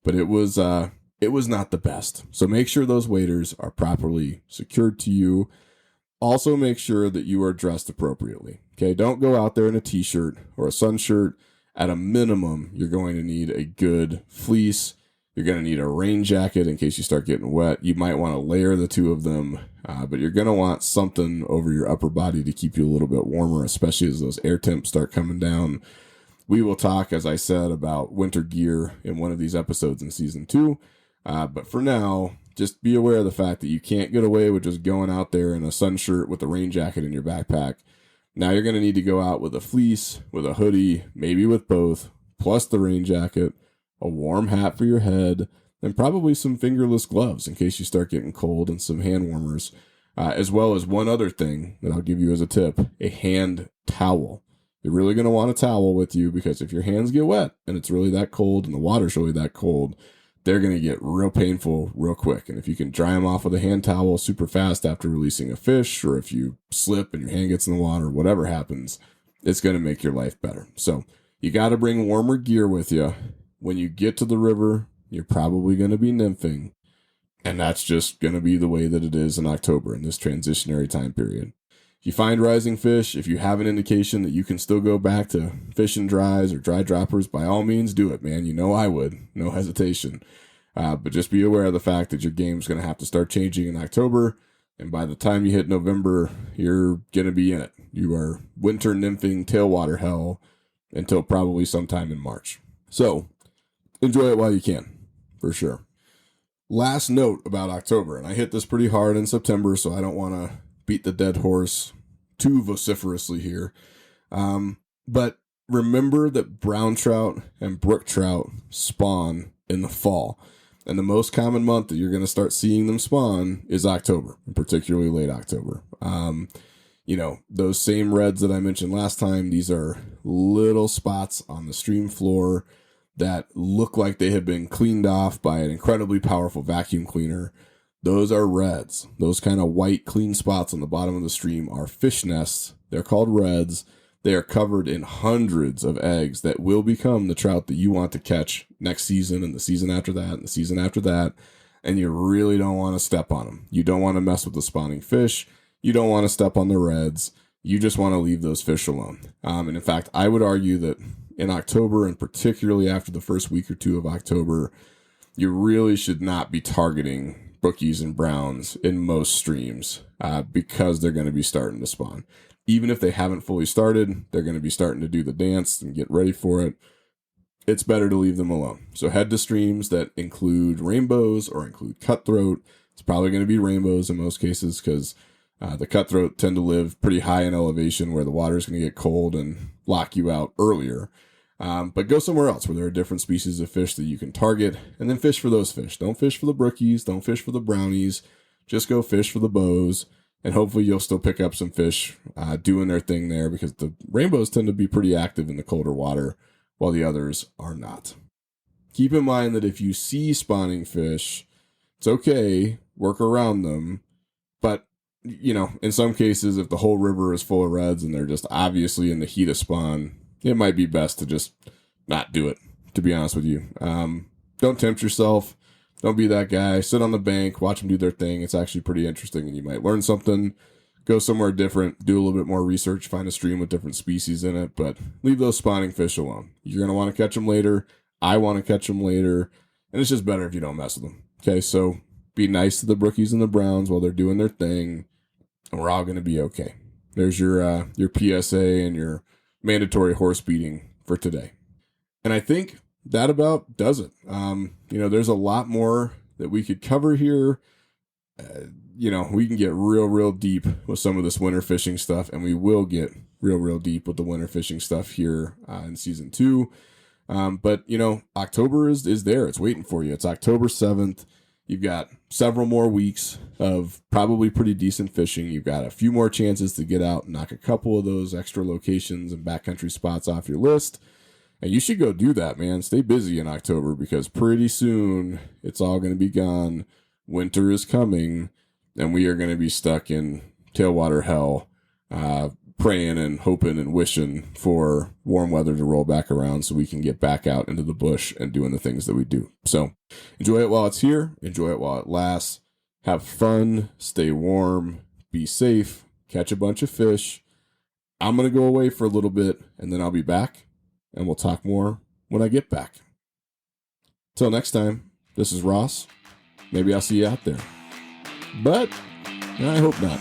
But it was not the best. So make sure those waders are properly secured to you. Also make sure that you are dressed appropriately. Okay, don't go out there in a t-shirt or a sun shirt. At a minimum, you're going to need a good fleece. You're going to need a rain jacket in case you start getting wet. You might want to layer the two of them, but you're going to want something over your upper body to keep you a little bit warmer, especially as those air temps start coming down. We will talk, as I said, about winter gear in one of these episodes in season 2. But for now, just be aware of the fact that you can't get away with just going out there in a sun shirt with a rain jacket in your backpack. Now you're going to need to go out with a fleece, with a hoodie, maybe with both, plus the rain jacket, a warm hat for your head, and probably some fingerless gloves in case you start getting cold, and some hand warmers, as well as one other thing that I'll give you as a tip, a hand towel. You're really going to want a towel with you because if your hands get wet and it's really that cold and the water's really that cold, they're going to get real painful real quick. And if you can dry them off with a hand towel super fast after releasing a fish, or if you slip and your hand gets in the water, whatever happens, it's going to make your life better. So you got to bring warmer gear with you. When you get to the river, you're probably going to be nymphing. And that's just going to be the way that it is in October in this transitionary time period. If you find rising fish, if you have an indication that you can still go back to fish and dries or dry droppers, by all means do it, man. You know I would. No hesitation. But just be aware of the fact that your game's going to have to start changing in October. And by the time you hit November, you're going to be in it. You are winter nymphing tailwater hell until probably sometime in March. So enjoy it while you can, for sure. Last note about October, and I hit this pretty hard in September, so I don't want to beat the dead horse too vociferously here. But remember that brown trout and brook trout spawn in the fall. And the most common month that you're going to start seeing them spawn is October, and particularly late October. Those same reds that I mentioned last time, these are little spots on the stream floor that look like they have been cleaned off by an incredibly powerful vacuum cleaner. Those are reds. Those kind of white clean spots on the bottom of the stream are fish nests. They're called reds. They are covered in hundreds of eggs that will become the trout that you want to catch next season and the season after that and the season after that. And you really don't want to step on them. You don't want to mess with the spawning fish. You don't want to step on the reds. You just want to leave those fish alone. And in fact, I would argue that in October, and particularly after the first week or two of October, you really should not be targeting brookies and browns in most streams because they're going to be starting to spawn. Even if they haven't fully started, they're going to be starting to do the dance and get ready for it. It's better to leave them alone. So head to streams that include rainbows or include cutthroat. It's probably going to be rainbows in most cases because the cutthroat tend to live pretty high in elevation where the water is going to get cold and lock you out earlier. But go somewhere else where there are different species of fish that you can target, and then fish for those fish. Don't fish for the brookies. Don't fish for the brownies. Just go fish for the bows, and hopefully you'll still pick up some fish doing their thing there because the rainbows tend to be pretty active in the colder water while the others are not. Keep in mind that if you see spawning fish, it's okay, work around them, but in some cases, if the whole river is full of reds and they're just obviously in the heat of spawn, it might be best to just not do it, to be honest with you. Don't tempt yourself. Don't be that guy. Sit on the bank, watch them do their thing. It's actually pretty interesting and you might learn something. Go somewhere different, do a little bit more research, find a stream with different species in it, but leave those spawning fish alone. You're going to want to catch them later. I want to catch them later, and it's just better if you don't mess with them. Okay, so be nice to the brookies and the browns while they're doing their thing, and we're all going to be okay. There's your PSA and your mandatory horse beating for today. And I think that about does it. There's a lot more that we could cover here. We can get real deep with some of this winter fishing stuff, and we will get real deep with the winter fishing stuff here in season 2. But October is there. It's waiting for you. It's October 7th. You've got several more weeks of probably pretty decent fishing. You've got a few more chances to get out and knock a couple of those extra locations and backcountry spots off your list. And you should go do that, man. Stay busy in October because pretty soon it's all going to be gone. Winter is coming, and we are going to be stuck in tailwater hell, praying and hoping and wishing for warm weather to roll back around so we can get back out into the bush and doing the things that we do. So enjoy it while it's here. Enjoy it while it lasts. Have fun. Stay warm. Be safe. Catch a bunch of fish. I'm going to go away for a little bit, and then I'll be back, and we'll talk more when I get back. Till next time, this is Ross. Maybe I'll see you out there. But I hope not.